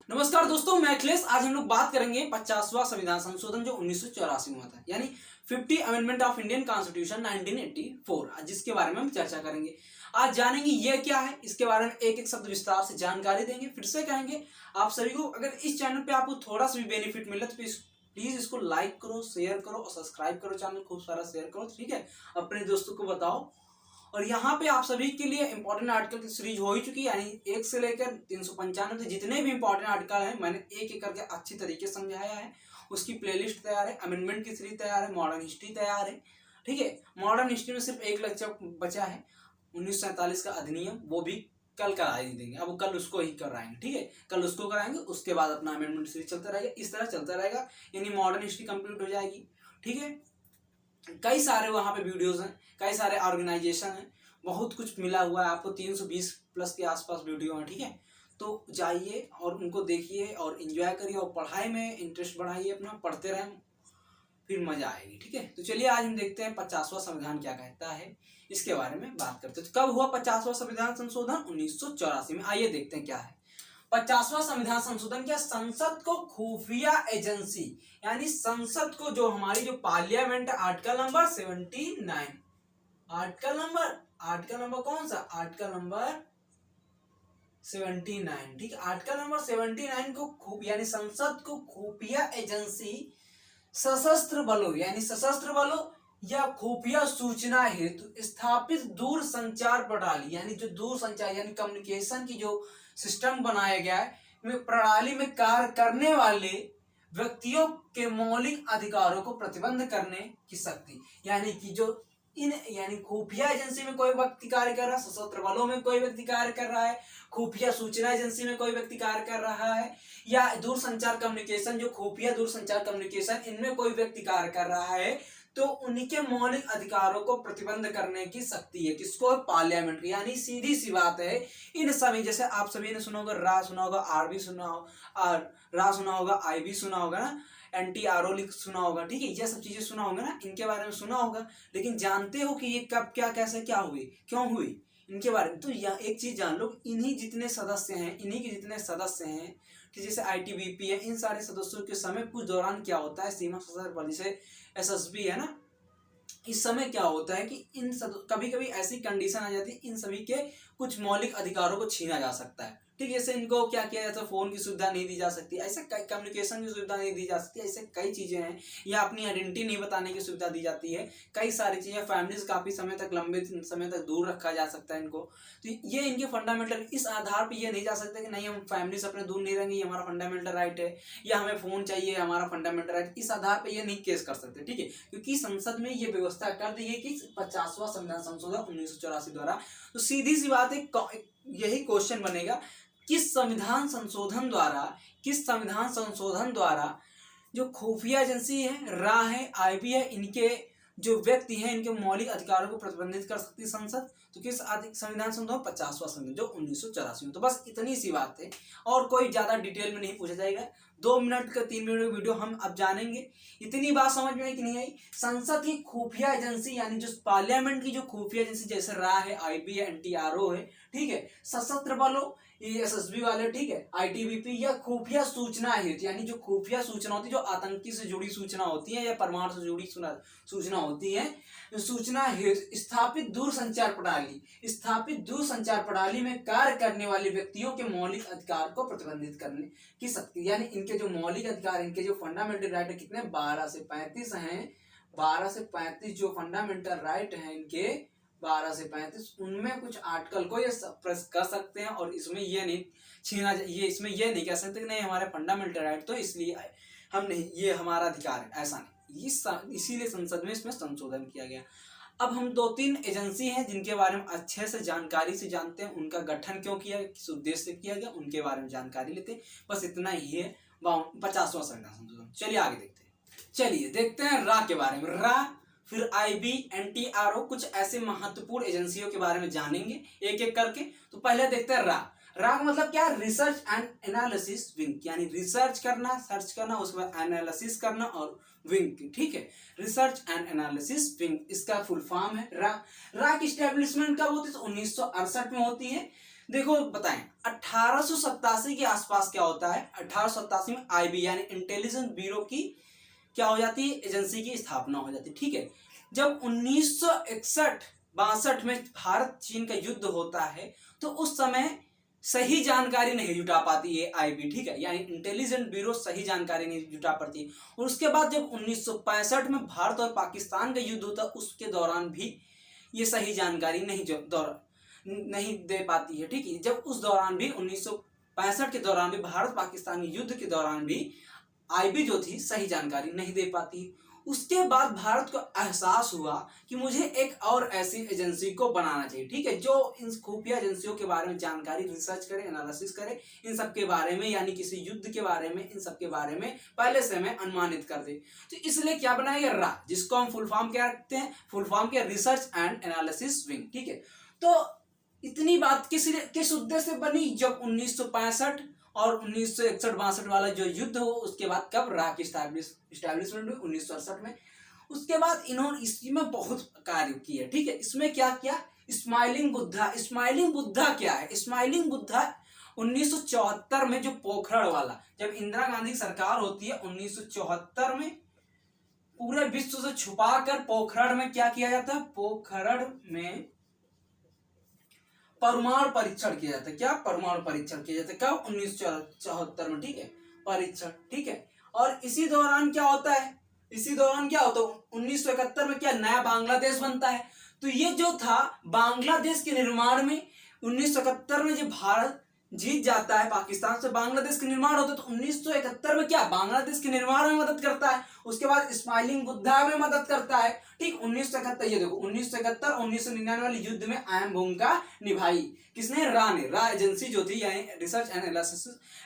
नमस्कार दोस्तों, मैं अखिलेश। आज हम लोग बात करेंगे 50वां संविधान संशोधन जो 1984 में हुआ था, यानी 50 अमेंडमेंट ऑफ इंडियन कॉन्स्टिट्यूशन 1984, जिसके बारे में हम चर्चा करेंगे। आज जानेंगे ये क्या है, इसके बारे में एक एक शब्द विस्तार से जानकारी देंगे। फिर से कहेंगे आप सभी को, अगर इस चैनल पे आपको थोड़ा सा भी बेनिफिट मिले तो प्लीज इसको लाइक करो, शेयर करो और सब्सक्राइब करो, चैनल खूब सारा शेयर करो, ठीक है। अपने दोस्तों को बताओ। और यहाँ पे आप सभी के लिए इंपॉर्टेंट आर्टिकल की सीरीज हो ही चुकी है, यानी 1 से लेकर 395 तक जितने भी इंपॉर्टेंट आर्टिकल हैं मैंने एक एक करके अच्छी तरीके से समझाया है। उसकी प्लेलिस्ट तैयार है, अमेंडमेंट की सीरीज तैयार है, मॉडर्न हिस्ट्री तैयार है, ठीक है। मॉडर्न हिस्ट्री में सिर्फ एक लेक्चर बचा है, 1947 का अधिनियम, वो भी कल करा देंगे। अब कल उसको ही कराएंगे, ठीक है। कल उसको कराएंगे, उसके बाद अपना अमेंडमेंट सीरीज चलता रहेगा, इस तरह चलता रहेगा, यानी मॉडर्न हिस्ट्री कंप्लीट हो जाएगी, ठीक है। कई सारे वहाँ पे वीडियोस हैं, कई सारे ऑर्गेनाइजेशन हैं, बहुत कुछ मिला हुआ है आपको। 320 प्लस के आसपास वीडियो हैं, ठीक है। तो जाइए और उनको देखिए और एंजॉय करिए और पढ़ाई में इंटरेस्ट बढ़ाइए अपना, पढ़ते रहें, फिर मजा आएगी, ठीक है। तो चलिए आज हम देखते हैं 50वां संविधान क्या कहता है, इसके बारे में बात करते हैं। तो कब हुआ 50वां संविधान संशोधन? 1984 में। आइए देखते हैं क्या है 50वां संविधान संशोधन। क्या संसद को खुफिया एजेंसी, यानी संसद को, जो हमारी जो parliament, article number 79, article number कौन सा? आर्टिकल नंबर 79, ठीक है। आर्टिकल नंबर 79 को यानी संसद को खुफिया एजेंसी, सशस्त्र बलों यानी सशस्त्र बलों या खुफिया सूचना हेतु स्थापित दूर संचार प्रणाली, यानी जो दूर संचार यानी कम्युनिकेशन की जो सिस्टम बनाया गया है, में प्रणाली में कार्य करने वाले व्यक्तियों के मौलिक अधिकारों को प्रतिबंध करने की शक्ति, यानी कि जो यानी खुफिया एजेंसी में कोई व्यक्ति कार्य कर रहा है, सशस्त्र बलों में कोई व्यक्ति कार्य कर रहा है, खुफिया सूचना एजेंसी में कोई व्यक्ति कार्य कर रहा है, या दूर संचार कम्युनिकेशन, जो खुफिया दूर संचार कम्युनिकेशन, इनमें कोई व्यक्ति कार्य कर रहा है, तो उनके मौलिक अधिकारों को प्रतिबंध करने की शक्ति है किसको? पार्लियामेंट की। यानी सीधी सी बात है, इन सभी, जैसे आप सभी ने सुना होगा, रा सुना होगा, आर भी सुना होगा, रा सुना होगा, आई भी सुना होगा ना, NTRO लिख सुना होगा, ठीक है। ये सब चीजें सुना होगा ना, इनके बारे में सुना होगा, लेकिन जानते हो कि ये कब, क्या, कैसे, क्या हुई, क्यों हुई, इनके बारे में तो यह एक चीज जान लो, इन्हीं के जितने सदस्य हैं कि जैसे ITBP है, इन सारे सदस्यों के समय कुछ दौरान क्या होता है, सीमा सशस्त्र बल जैसे SSB है ना, इस समय क्या होता है कि कभी कभी ऐसी कंडीशन आ जाती है, इन सभी के कुछ मौलिक अधिकारों को छीना जा सकता है, ठीक है। जैसे इनको क्या किया जाता है, फोन की सुविधा नहीं दी जा सकती, ऐसे कई कम्युनिकेशन की सुविधा नहीं दी जा सकती, ऐसे कई चीजें हैं, या अपनी आइडेंटिटी नहीं बताने की सुविधा दी जाती है, कई सारी चीजें। फैमिलीज काफी समय तक, लंबे समय तक दूर रखा जा सकता है इनको, तो ये इनके फंडामेंटल, इस आधार पर ये नहीं जा सकते कि नहीं हम फैमिली से अपने दूर नहीं रहेंगे, ये हमारा फंडामेंटल राइट है, या हमें फोन चाहिए, हमारा फंडामेंटल राइट, इस आधार पर ये नहीं केस कर सकते, ठीक है। क्योंकि संसद में ये व्यवस्था कर दी है कि 50वां संविधान संशोधन 1984 द्वारा। तो सीधी सी बात है, यही क्वेश्चन बनेगा, किस संविधान संशोधन द्वारा जो खुफिया एजेंसी है, रा है, IB है, इनके जो व्यक्ति हैं, इनके मौलिक अधिकारों को प्रतिबंधित कर सकती है संसद? तो किस संविधान संशोधन? 50वां संविधान जो 1984 में। तो बस इतनी सी बात है, और कोई ज्यादा डिटेल में नहीं पूछा जाएगा। 2 मिनट का 3 मिनट का वीडियो हम अब जानेंगे। इतनी बात समझ में आई कि नहीं आई? संसद की खुफिया एजेंसी, यानी जो पार्लियामेंट की जो खुफिया एजेंसी, जैसे रा है, IB है, NTRO है, ठीक है, सशस्त्र बलों, ये SSB वाले, ठीक है, ITBP, या खुफिया सूचना हेतु, यानी जो खुफिया सूचना होती है, जो आतंकी से जुड़ी सूचना होती है या परमाणु से जुड़ी सूचना होती है, सूचना हेतु स्थापित दूर संचार प्रणाली में कार्य करने वाले व्यक्तियों के मौलिक अधिकार को प्रतिबंधित करने की शक्ति, यानी इनके जो मौलिक अधिकार, इनके जो फंडामेंटल राइट है, कितने? 12 से 35 हैं। 12 से 35 जो फंडामेंटल राइट हैं इनके, 12 से 35, उनमें कुछ आर्टिकल को ये सप्रेस कर सकते हैं, और इसमें ये नहीं छीना, ये इसमें ये नहीं कह सकते कि नहीं हमारे फंडामेंटल राइट, तो इसलिए हम नहीं, ये हमारा अधिकार है, ऐसा नहीं। इसीलिए संसद में इसमें संशोधन किया गया। अब हम 2-3 एजेंसी हैं जिनके बारे में अच्छे से जानकारी से जानते हैं, उनका गठन क्यों किया, किस उद्देश्य से किया गया, उनके बारे में जानकारी लेते हैं। बस इतना ही है 50वां संविधान संशोधन। चलिए आगे देखते हैं। चलिए देखते हैं रा के बारे में। रा, फिर IB, NTRO, कुछ ऐसे महत्वपूर्ण एजेंसियों के बारे में जानेंगे एक एक करके। तो पहले देखते हैं रा। रा का मतलब क्या? रिसर्च एंड एनालिसिस विंग, यानी रिसर्च करना, सर्च करना, उसके बाद एनालिसिस करना और विंग, ठीक है। रिसर्च एंड एनालिसिस विंग इसका फुल फॉर्म है रा। रा की स्टैब्लिशमेंट कब होती है? 1968 में होती है। देखो बताएं 1887 के आसपास क्या होता है। 1887 में आईबी यानी इंटेलिजेंस ब्यूरो की क्या हो जाती है, एजेंसी की स्थापना हो जाती है। ठीक है, जब 1961-62 में भारत चीन का युद्ध होता है तो उस समय सही जानकारी नहीं जुटा पाती है आईबी। ठीक है, यानी इंटेलिजेंस ब्यूरो सही जानकारी नहीं जुटा पाती है। और उसके बाद जब 1965 में भारत और पाकिस्तान का युद्ध होता है उसके दौरान भी ये सही जानकारी नहीं दे पाती है। ठीक है, जब उस दौरान भी 1965 के दौरान भी भारत पाकिस्तान युद्ध के दौरान भी आईबी जो थी सही जानकारी नहीं दे पाती। उसके बाद भारत को एहसास हुआ कि मुझे एक और ऐसी एजेंसी को बनाना चाहिए। ठीक है, जो इन खुफिया एजेंसियों के बारे में जानकारी रिसर्च करे, एनालिसिस करे, इन सब के बारे में, यानी किसी युद्ध के बारे में, इन सब के बारे में पहले से हमें अनुमानित कर दे। तो इसलिए क्या बनाया गया, रा, जिसको हम फुल फॉर्म क्या रखते हैं, फुल फॉर्म क्या, रिसर्च एंड एनालिसिस विंग। ठीक है, तो इतनी बात किस उद्देश्य से बनी, जब 1965 और 1961-62 वाला जो युद्ध हो उसके बाद कब रा की स्टैब्लिशमेंट हुई 1968 में। उसके बाद इन्होंने इसमें बहुत कार्य किए। ठीक है, इसमें क्या किया, स्माइलिंग बुद्धा। स्माइलिंग बुद्धा क्या है, स्माइलिंग बुद्धा 1974 में जो पोखरण वाला, जब इंदिरा गांधी की सरकार होती है 1974 में, पूरे विश्व से छुपा कर पोखरण में क्या किया जाता है, पोखरण में परमाणु परीक्षण किया जाता है। क्या, परमाणु परीक्षण किया जाता है कब, 1974 में। ठीक है, परीक्षण। ठीक है, और इसी दौरान क्या होता है, 1971 में क्या, नया बांग्लादेश बनता है। तो ये जो था बांग्लादेश के निर्माण में 1971 में जब भारत जीत जाता है पाकिस्तान से, बांग्लादेश का निर्माण होता है। तो 1971 में क्या, बांग्लादेश के निर्माण में मदद करता है। उसके बाद स्माइलिंग बुद्धा में मदद करता है। ठीक, 1971, ये देखो 1971 1999 वाले युद्ध में अहम भूमिका निभाई। किसने, रा ने। रा एजेंसी जो थी, यानी रिसर्च एंड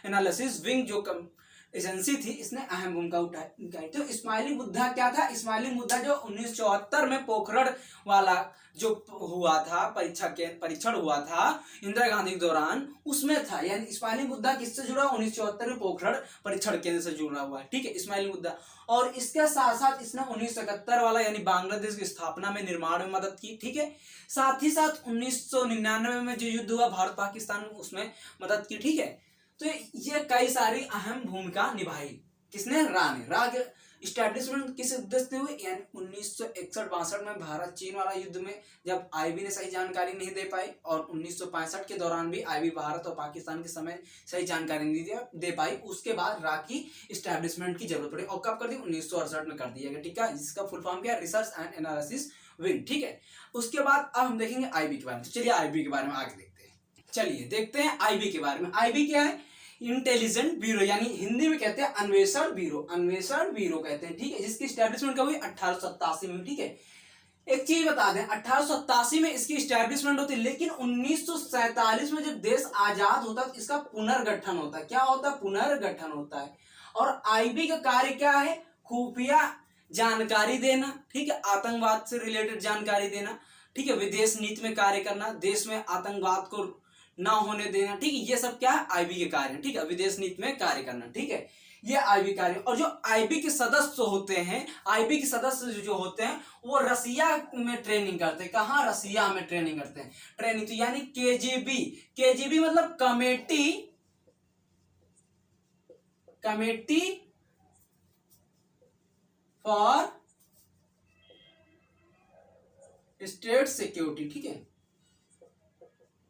एनालिसिस विंग जो एजेंसी थी, इसने अहम भूमिका उठाई। तो स्माइलिंग बुद्धा क्या था, स्माइलिंग बुद्धा जो 1974 में पोखरण वाला जो हुआ था, परीक्षण हुआ था इंदिरा गांधी के दौरान, उसमें था। यानी स्माइलिंग बुद्धा किससे जुड़ा, 1974 में पोखरण परीक्षण केंद्र से जुड़ा हुआ है। ठीक है, स्माइलिंग बुद्धा। और इसके साथ साथ इसने 1971 वाला यानी बांग्लादेश की स्थापना में, निर्माण में मदद की। ठीक है, साथ ही साथ 1999 में जो युद्ध हुआ भारत पाकिस्तान में, उसमें मदद की। ठीक है, तो ये कई सारी अहम भूमिका निभाई। किसने, रा ने। रा के स्टैब्लिशमेंट किस उद्देश्य से हुई, यानी 1961-62 में भारत चीन वाला युद्ध में जब आईबी ने सही जानकारी नहीं दे पाई, और 1965 के दौरान भी आईबी भारत और पाकिस्तान के समय सही जानकारी नहीं दे पाई, उसके बाद रा की स्टैब्लिशमेंट की जरूरत पड़ी। और कब कर दी, 1968 में कर दिया गया। ठीक है, जिसका फुल फॉर्म क्या है, रिसर्च एंड एनालिसिस विंग। ठीक है, उसके बाद अब हम देखेंगे आईबी के बारे में। चलिए आईबी के बारे में आगे देखते हैं। चलिए देखते हैं आईबी के बारे में। आईबी क्या है, इंटेलिजेंट ब्यूरो, यानी हिंदी में कहते हैं अन्वेषण ब्यूरो। अन्वेषण ब्यूरो कहते हैं। ठीक है, जिसकी स्टैब्लिशमेंट कब हुई, 1887 में। ठीक है, एक चीज बता दें, 1887 में इसकी स्टैब्लिशमेंट होती है, लेकिन 1947 में जब देश आजाद होता है तो इसका पुनर्गठन होता है। क्या होता है, पुनर्गठन होता है। और आईबी का कार्य क्या है, खुफिया जानकारी देना। ठीक है, आतंकवाद से रिलेटेड जानकारी देना। ठीक है, विदेश नीति में कार्य करना, देश में आतंकवाद को ना होने देना। ठीक है, ये सब क्या है, आईबी के कार्य। ठीक है, विदेश नीति में कार्य करना। ठीक है, ये आईबी कार्य। और जो आईबी के सदस्य होते हैं, आईबी के सदस्य जो होते हैं वो रसिया में ट्रेनिंग करते हैं। कहाँ, रसिया में ट्रेनिंग करते हैं। ट्रेनिंग तो यानी केजीबी। केजीबी मतलब कमेटी फॉर स्टेट सिक्योरिटी। ठीक है,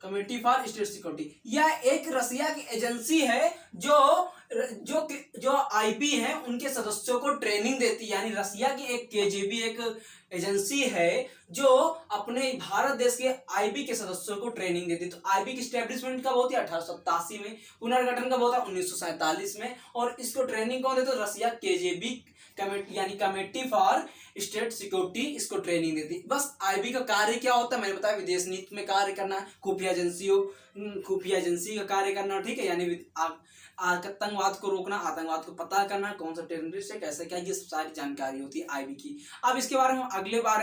कमेटी फॉर स्टेट सिक्योरिटी। यह एक रसिया की एजेंसी है जो आईबी है उनके सदस्यों को ट्रेनिंग देती है। यानी रसिया की एक केजीबी एक एजेंसी है जो अपने भारत देश के आईबी के सदस्यों को ट्रेनिंग देती है। तो आईबी की स्टैब्लिशमेंट कब होती है, 1887 में। पुनर्गठन कब होता है, 1947 में। और इसको ट्रेनिंग कौन देता है, रसिया केजीबी कमेटी, यानी कमेटी फॉर स्टेट सिक्योरिटी इसको ट्रेनिंग देती है। बस आईबी का कार्य क्या होता है, मैंने बताया विदेश नीति में कार्य करना, खुफिया एजेंसी का कार्य करना। ठीक है, यानी आतंकवाद को रोकना, आतंकवाद को पता करना, कौन सा टेररिस्ट है, कैसे क्या, ये सारी जानकारी होती है आईबी की। अब इसके बारे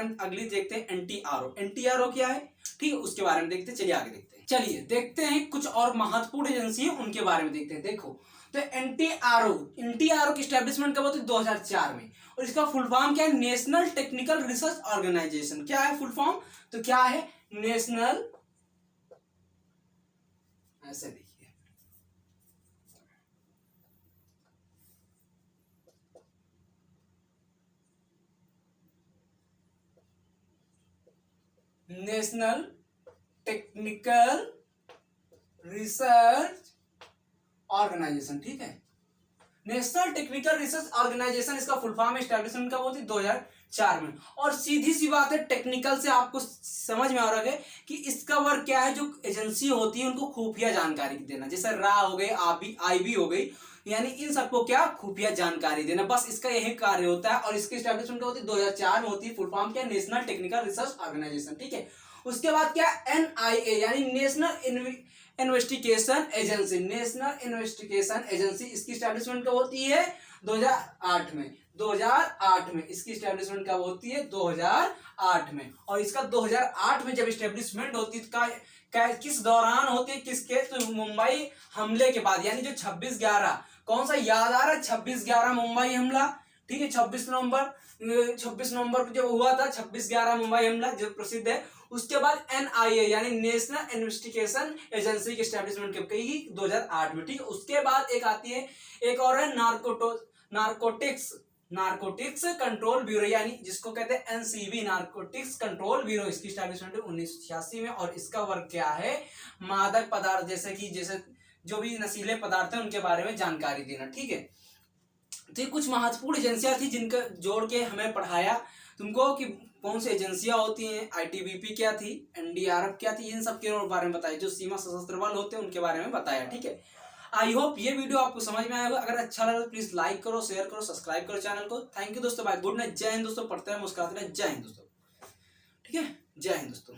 में अगली देखते हैं एनटीआरओ। एनटीआरओ क्या है, ठीक है, उसके बारे में देखते हैं। चलिए आगे देखते हैं। चलिए देखते हैं कुछ और महत्वपूर्ण एजेंसी है उनके बारे में देखते हैं। देखो, तो एनटीआरओ की स्टैब्लिशमेंट कब होती है, 2004 में। और इसका फुल फॉर्म क्या है, नेशनल टेक्निकल रिसर्च ऑर्गेनाइजेशन। क्या है फुल फॉर्म, तो क्या है, नेशनल ऐसे देखिए, नेशनल टेक्निकल रिसर्च ऑर्गेनाइजेशन, ठीक है। नेशनल टेक्निकल रिसर्च ऑर्गेनाइजेशन इसका फुल फॉर्म एस्टैब्लिशमेंट कब होती है? 2004 में। और सीधी सी बात है, टेक्निकल से आपको समझ में आ रहा है कि इसका वर्क क्या है, जो एजेंसी होती है उनको खुफिया जानकारी देना, जैसे रा हो गई, आईबी हो गई, यानी इन सबको क्या, खुफिया जानकारी देना, बस इसका यही कार्य होता है। और इसकी एस्टैब्लिशमेंट होती है 2004 में होती है। फुल फॉर्म क्या, नेशनल टेक्निकल रिसर्च ऑर्गेनाइजेशन, ठीक है। उसके बाद क्या, NIA यानी national investigation agency, national investigation agency, इसकी स्टैब्लिशमेंट कब होती है? 2008 में। 2008 में इसकी स्टैब्लिशमेंट कब होती है? 2008 में। और इसका 2008 में जब स्टैब्लिशमेंट होती है, किस दौरान होती है, किसके? तो मुंबई हमले के बाद, यानी जो 26/11, कौन सा याद आ रहा है? 26/11 मुंबई हमला, ठीक है। 26 नवंबर को जब हुआ था 26/11 मुंबई हमला, जो प्रसिद्ध है। उसके बाद NIA यानी नेशनल इन्वेस्टिगेशन एजेंसी की स्टैब्लिशमेंट कब की? 2008 में, ठीक है। उसके बाद एक आती है, एक और है नारकोटिक्स कंट्रोल ब्यूरो, यानी जिसको कहते हैं NCB, नारकोटिक्स कंट्रोल ब्यूरो, इसकी स्टैब्लिशमेंट 1986 में। और इसका वर्क क्या है? मादक पदार्थ, जैसे जो भी नशीले पदार्थ है उनके बारे में जानकारी देना, ठीक है। तो ये कुछ महत्वपूर्ण एजेंसियां थी जिनका जोड़ के हमें पढ़ाया तुमको कि कौन सी एजेंसियां होती हैं, ITBP क्या थी, NDRF क्या थी, इन सब के बारे में बताया। जो सीमा सशस्त्र बल होते हैं उनके बारे में बताया, ठीक है। आई होप ये वीडियो आपको समझ में आया होगा। अगर अच्छा लगा तो प्लीज लाइक करो, शेयर करो, सब्सक्राइब करो चैनल को। थैंक यू दोस्तों, बाय, गुड नाइट, जय हिंद दोस्तों, पढ़ते रहे, मुस्कुराते रहे, जय हिंद दोस्तों, ठीक है, जय हिंद दोस्तों।